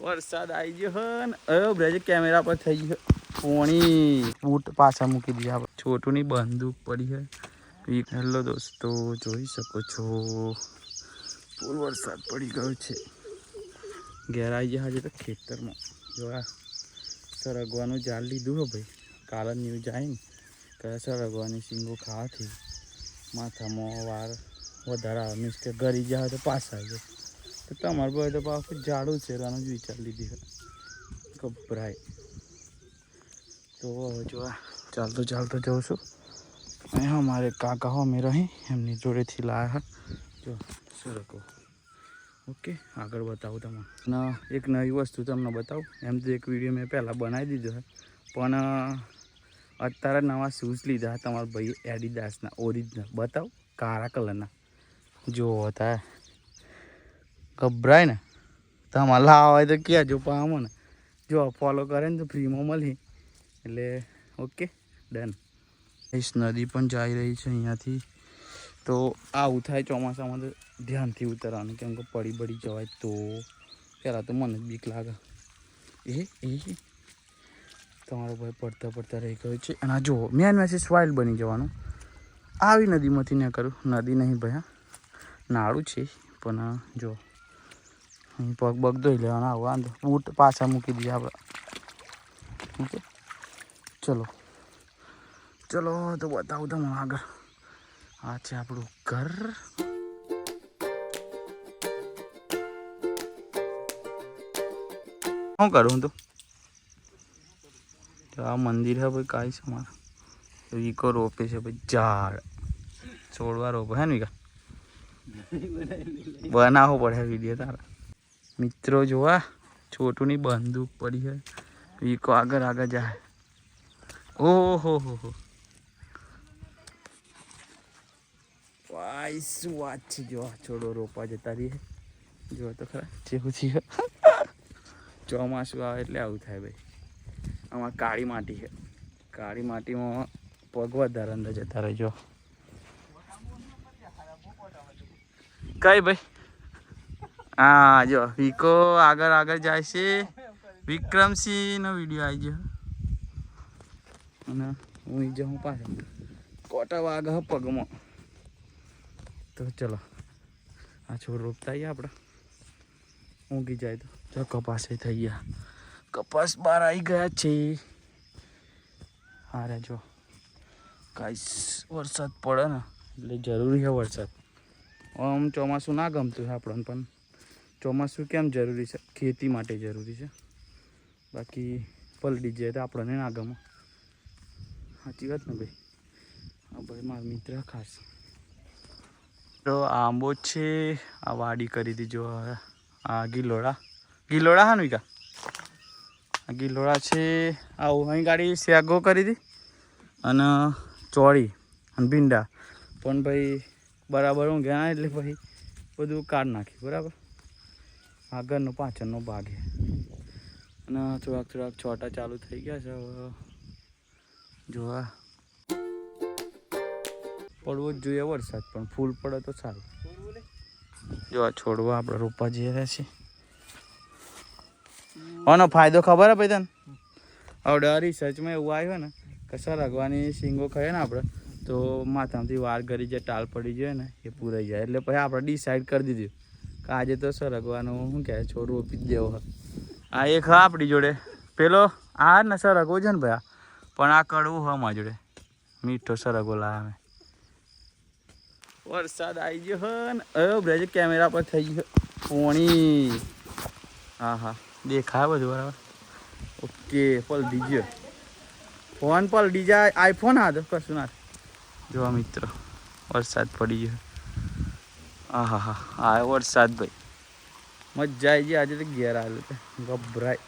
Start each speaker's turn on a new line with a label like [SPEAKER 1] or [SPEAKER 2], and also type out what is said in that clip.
[SPEAKER 1] વરસાદ આવી ગયો હે ને બ્રેજ કેમેરા પર થઈ ગયો પોણી બૂટ પાછા મૂકી દીધા આપણે છોટુની બંદૂક પડી છે હેલો દોસ્તો જોઈ શકો છો ફૂલ વરસાદ પડી ગયો છે ઘેર આવી ગયા હજી તો ખેતરમાં જો આ સરગવાનું જાળ લીધું હો ભાઈ કાલ ન્યૂઝ આવી ને કે સરગવાની સિંગો ખાવાથી માથામાં વાર વધારે આવે મીન્સ કે ગરી જાય તો પાછા આવી જાય તો તમારે ભાઈ તો પાછું ઝાડું છે એનું જ વિચાર લીધી છે ગભરાય તો જો ચાલતો ચાલતો જાઉં છું અહીંયા અમારે કાકા હો અમે રહી એમની જોડેથી લાયા જો સરકો ઓકે આગળ બતાવું તમને એક નવી વસ્તુ તમને બતાવું એમ તો એક વિડીયો મેં પહેલાં બનાવી દીધો છે પણ અત્યારે નવા શૂઝ લીધા તમારા ભાઈ એડિડાસના ઓરિજિનલ બતાવું કાળા કલરના જો હતા ગભરાય ને તમારે લાવવા હોય તો કહેજો પામો ને જો ફોલો કરે ને તો ફ્રીમાં મળી એટલે ઓકે ડન इस नदी पण जा रही है यहाँ थी तो आવું થાય ચોમાસામાં તો ધ્યાનથી ઉતરવાનું કેમ કે પડી બળી જવાય તો પહેલાં તો મને જ બીક લાગે તમારો ભાઈ પડતા પડતા રહી ગયો છે અને આ જુઓ મેન મેસેજ વાઇલ્ડ બની જવાનું આવી નદીમાંથી ન કરું નદી નહીં ભાઈ નાળું છે પણ જો અહીં પગ બગ ધોઈ લેવાના આવું વાંધો બૂટ પાછા મૂકી દઈએ આપણે ઓકે ચલો ચલો તો બતાવું તમને આગળ આ છે આપણું ઘર શું કરું તો આ મંદિર છે ભાઈ કાંઈ છે મારે ઈકો રોપે છે ભાઈ ઝાડ છોડવા રોપે હે ને બનાવવો પડે વિડીયો તારા મિત્રો જોવા છોટુની બંદૂક પડી છે ઈકો આગળ આગળ જાય ઓહો હો વાય શું વાત છે જો છોડો રોપવા જતા રહીએ જો તો ખરા જેવું છે ચોમાસું આવે એટલે આવું થાય ભાઈ આમાં કાળી માટી છે કાળી માટીમાં પગ વધારે અંદર જતા રહેજો કઈ ભાઈ હા જો વિકો આગળ આગળ જાય છે વિક્રમસિંહનો વિડીયો આવી ગયો અને હું જાઉં પાછળ કોટા વાગ પગમાં તો ચલો આ છોડ રોપતા આવીએ આપણે ઊંઘી જાય તો જો કપાસ થઈ ગયા કપાસ બહાર આવી ગયા છે હારે જો કાંઈ વરસાદ પડે ને એટલે જરૂરી છે વરસાદ આમ ચોમાસું ના ગમતું છે આપણને પણ ચોમાસું કેમ જરૂરી છે ખેતી માટે જરૂરી છે બાકી પલટી જાય તો આપણને ના ગમે સાચી વાત ને ભાઈ હા ભાઈ મારા મિત્ર ખાસ તો આંબો છે આ વાડી કરી દીજો આ ગિલોડા હા ને વિકા આ ગિલોડા છે આવું અહીં ગાડી શેગો કરી દી અને ચોળી અને ભીંડા પણ ભાઈ બરાબર હું ગયા એટલે ભાઈ બધું કાઢ નાખ્યું બરાબર આગળનો પાછળનો ભાગ છે અને થોડાક છોટા ચાલુ થઈ ગયા છે હવે જોવા પડવો જ જોઈએ વરસાદ પણ ફૂલ પડે તો સારું જો આ છોડવા આપણે રોપવા જઈ રહ્યા છીએ આનો ફાયદો ખબર હે ભાઈ તને આવડે રિસર્ચમાં એવું આવ્યું ને કે સરગવાની શીંગો ખાઈએ ને આપણે તો માથામાંથી વાર ગરી જાય ટાલ પડી જાય ને એ પૂરાઈ જાય એટલે પછી આપણે ડિસાઈડ કરી દીધું કે આજે તો સરગવાનું શું કહેવાય છોડ રોપી જ દેવો આ એક હા આપણી જોડે પેલો આ ને સરગવો છે ને ભાઈ પણ આ કડવું હા મારા જોડે મીઠો સરગવો લાવે વરસાદ આવી ગયો હે ને બ્રેજ કેમેરા પર થઈ ગયો પોણી હા દેખાય બધું બરાબર ઓકે પલટી ગયો ફોન પલટી જાય આઈફોન હા તો કશું ના જોવા મિત્રો વરસાદ પડી ગયો હા વરસાદ ભાઈ મજા આવી ગઈ આજે તો ઘેર આવેલું ગભરાય